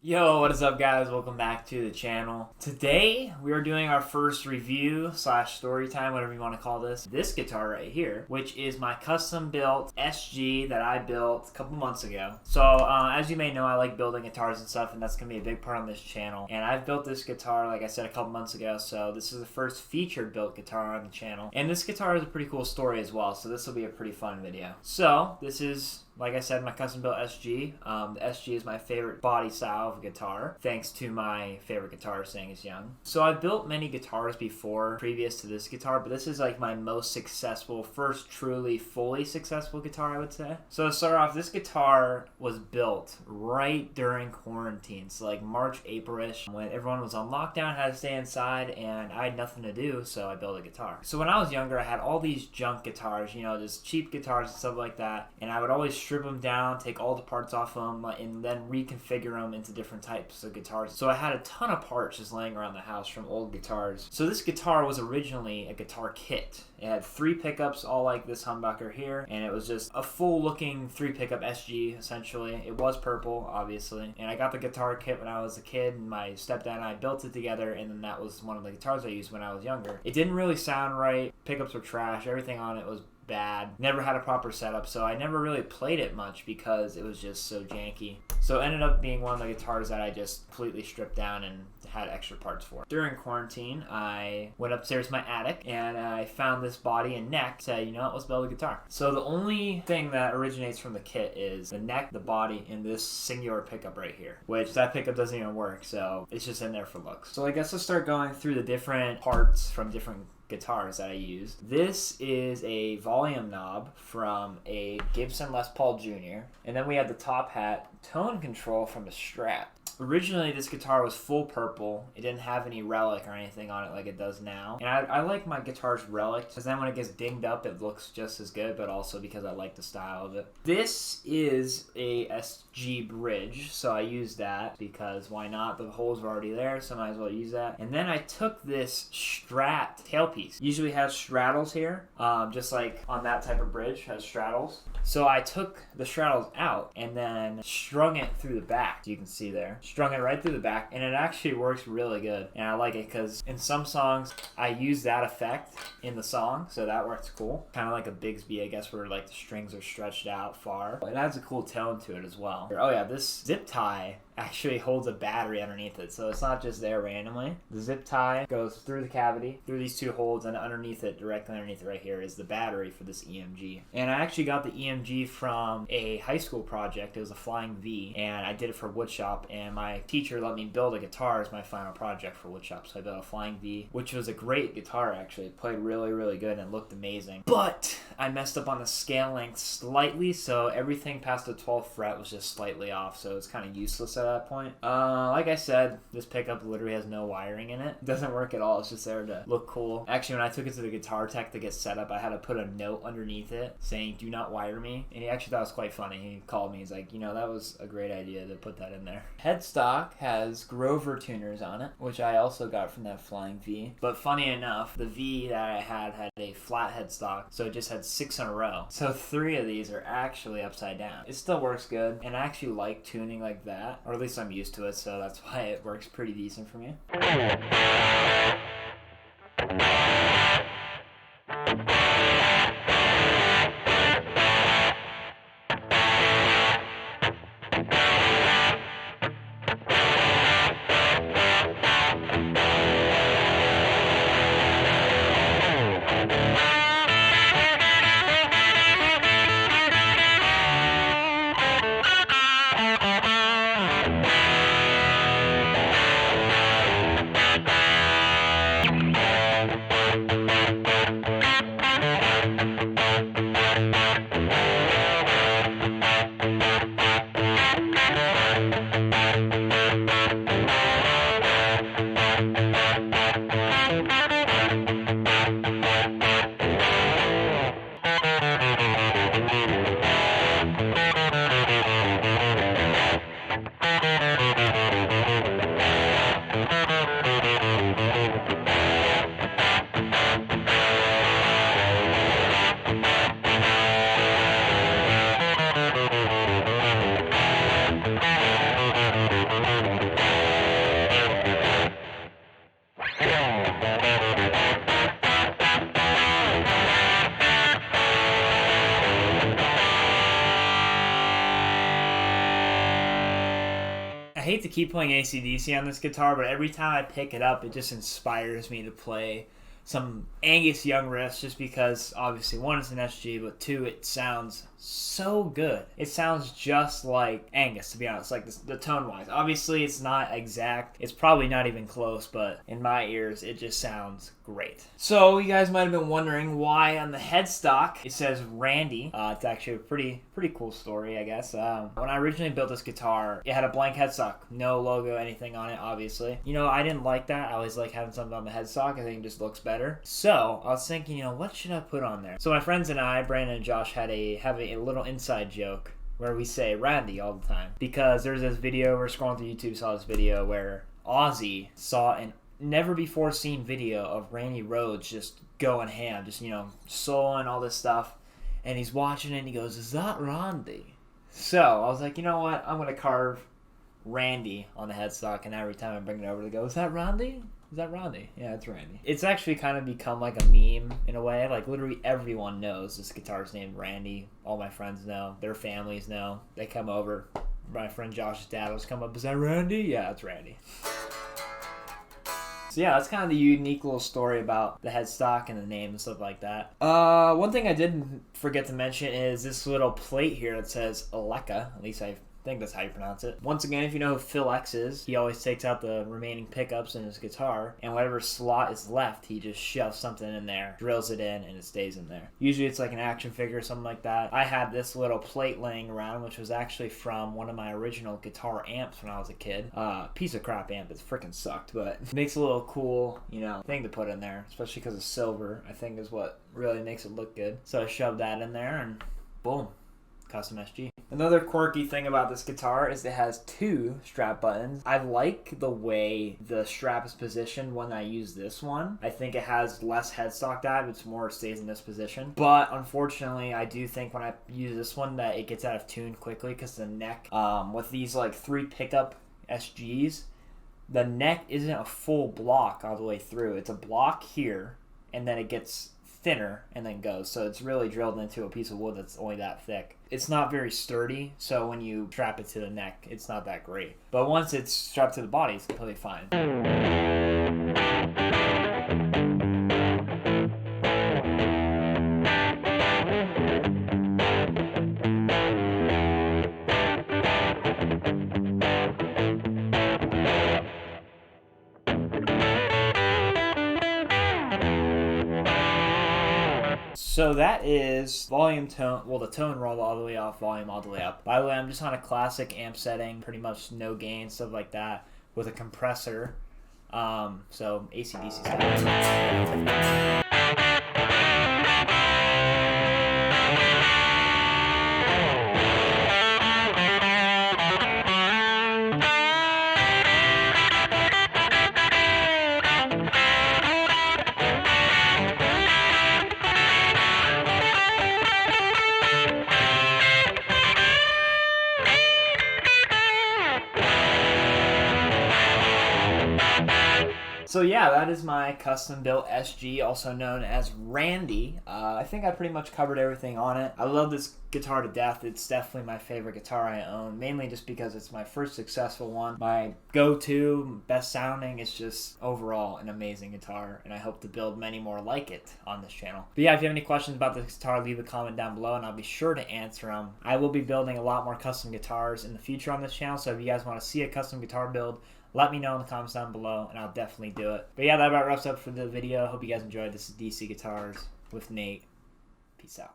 Yo, what is up guys? Welcome back to the channel. Today, we are doing our first review slash story time, whatever you want to call this. This guitar right here, which is my custom built SG that I built a couple months ago. So, as you may know, I like building guitars and stuff, and that's going to be a big part on this channel. And I've built this guitar, like I said, a couple months ago, so this is the first featured built guitar on the channel. And this guitar is a pretty cool story as well, so this will be a pretty fun video. So, this is, like I said, my custom built SG. The SG is my favorite body style of guitar, thanks to my favorite guitarist Angus Young. So I've built many guitars before, previous to this guitar, but this is like my most successful, first truly fully successful guitar, I would say. So to start off, this guitar was built right during quarantine, so like March, April-ish, when everyone was on lockdown, had to stay inside, and I had nothing to do, so I built a guitar. So when I was younger, I had all these junk guitars, you know, just cheap guitars and stuff like that, and I would always strip them down, take all the parts off them, and then reconfigure them into different types of guitars. So I had a ton of parts just laying around the house from old guitars. So this guitar was originally a guitar kit. It had 3 pickups, all like this humbucker here, and it was just a full looking 3 pickup SG essentially. It was purple, obviously, and I got the guitar kit when I was a kid, and my stepdad and I built it together, and then that was one of the guitars I used when I was younger. It didn't really sound right, pickups were trash, everything on it was bad, never had a proper setup, so I never really played it much because it was just so janky. So it ended up being one of the guitars that I just completely stripped down and had extra parts for. During quarantine, I went upstairs to my attic and I found this body and neck, said, you know what, let's build a guitar. So the only thing that originates from the kit is the neck, the body, and this singular pickup right here, which that pickup doesn't even work, so it's just in there for looks. So I guess let's start going through the different parts from different guitars that I used. This is a volume knob from a Gibson Les Paul Jr. And then we have the top hat tone control from a Strat. Originally, this guitar was full purple. It didn't have any relic or anything on it like it does now. And I like my guitars relic, because then when it gets dinged up, it looks just as good, but also because I like the style of it. This is a SG bridge, so I used that because why not? The holes were already there, so I might as well use that. And then I took this Strat tailpiece. Usually has straddles here, just like on that type of bridge has straddles. So I took the straddles out and then strung it through the back. You can see there. Strung it right through the back, and it actually works really good. And I like it because in some songs, I use that effect in the song, so that works cool. Kind of like a Bigsby, I guess, where like the strings are stretched out far. It adds a cool tone to it as well. Oh yeah, this zip tie actually holds a battery underneath it, so it's not just there randomly. The zip tie goes through the cavity, through these 2 holes, and underneath it, directly underneath it right here, is the battery for this EMG. And I actually got the EMG from a high school project. It was a Flying V, and I did it for woodshop, and my teacher let me build a guitar as my final project for woodshop, so I built a Flying V, which was a great guitar actually. It played really, really good, and it looked amazing. But I messed up on the scale length slightly, so everything past the 12th fret was just slightly off, so it's kind of useless at that point. Like I said, this pickup literally has no wiring in it. It doesn't work at all. It's just there to look cool. Actually, when I took it to the guitar tech to get set up, I had to put a note underneath it saying, "Do not wire me." And he actually thought it was quite funny. He called me. He's like, you know, that was a great idea to put that in there. Headstock has Grover tuners on it, which I also got from that Flying V. But funny enough, the V that I had a flat headstock, so it just had 6 in a row. So 3 of these are actually upside down. It still works good, and I actually like tuning like that, or at least I'm used to it, so that's why it works pretty decent for me. I hate to keep playing AC/DC on this guitar, but every time I pick it up, it just inspires me to play some Angus Young riffs, just because obviously one, it's an SG, but two, it sounds so good. It sounds just like Angus, to be honest, like the tone wise. Obviously it's not exact, it's probably not even close, but in my ears it just sounds great. So you guys might have been wondering why on the headstock it says Randy. It's actually a pretty cool story, I guess. When I originally built this guitar, it had a blank headstock, no logo, anything on it, obviously. You know, I didn't like that. I always like having something on the headstock. I think it just looks better. So I was thinking, you know, what should I put on there? So my friends and I, Brandon and Josh, have a little inside joke where we say Randy all the time, because there's this video, we're scrolling through YouTube, saw this video where Ozzy saw an never before seen video of Randy Rhoads just going ham, just, you know, soloing all this stuff, and he's watching it and he goes, "Is that Randy?" So I was like, you know what, I'm gonna carve Randy on the headstock, and every time I bring it over they go, "Is that Randy? Is that Randy?" Yeah, it's Randy. It's actually kind of become like a meme in a way. Like literally everyone knows this guitar's named Randy. All my friends know. Their families know. They come over. My friend Josh's dad will come up. "Is that Randy?" "Yeah, it's Randy." So yeah, that's kind of the unique little story about the headstock and the name and stuff like that. One thing I did forget to mention is this little plate here that says Aleka. At least I think that's how you pronounce it. Once again, if you know who Phil X is, he always takes out the remaining pickups in his guitar, and whatever slot is left, he just shoves something in there, drills it in, and it stays in there. Usually it's like an action figure or something like that. I had this little plate laying around, which was actually from one of my original guitar amps when I was a kid. Piece of crap amp, it freaking sucked, but it makes a little cool, you know, thing to put in there, especially because it's silver, I think is what really makes it look good. So I shoved that in there, and boom. Custom SG. Another quirky thing about this guitar is it has two strap buttons. I like the way the strap is positioned when I use this one. I think it has less headstock dive. It's more stays in this position. But unfortunately, I do think when I use this one that it gets out of tune quickly, because the neck, with these like 3 pickup SGs, the neck isn't a full block all the way through. It's a block here, and then it gets thinner and then goes. So it's really drilled into a piece of wood that's only that thick. It's not very sturdy, so when you strap it to the neck, it's not that great. But once it's strapped to the body, it's completely fine. So that is volume, tone, well, the tone roll all the way off, volume all the way up. By the way, I'm just on a classic amp setting, pretty much no gain, stuff like that, with a compressor. So AC/DC style. So yeah, that is my custom built SG, also known as Randy. I think I pretty much covered everything on it. I love this guitar to death. It's definitely my favorite guitar I own, mainly just because it's my first successful one. My go-to, best sounding. It's just overall an amazing guitar, and I hope to build many more like it on this channel. But yeah, if you have any questions about this guitar, leave a comment down below and I'll be sure to answer them. I will be building a lot more custom guitars in the future on this channel, so if you guys want to see a custom guitar build, let me know in the comments down below, and I'll definitely do it. But yeah, that about wraps up for the video. Hope you guys enjoyed. This is DC Guitars with Nate. Peace out.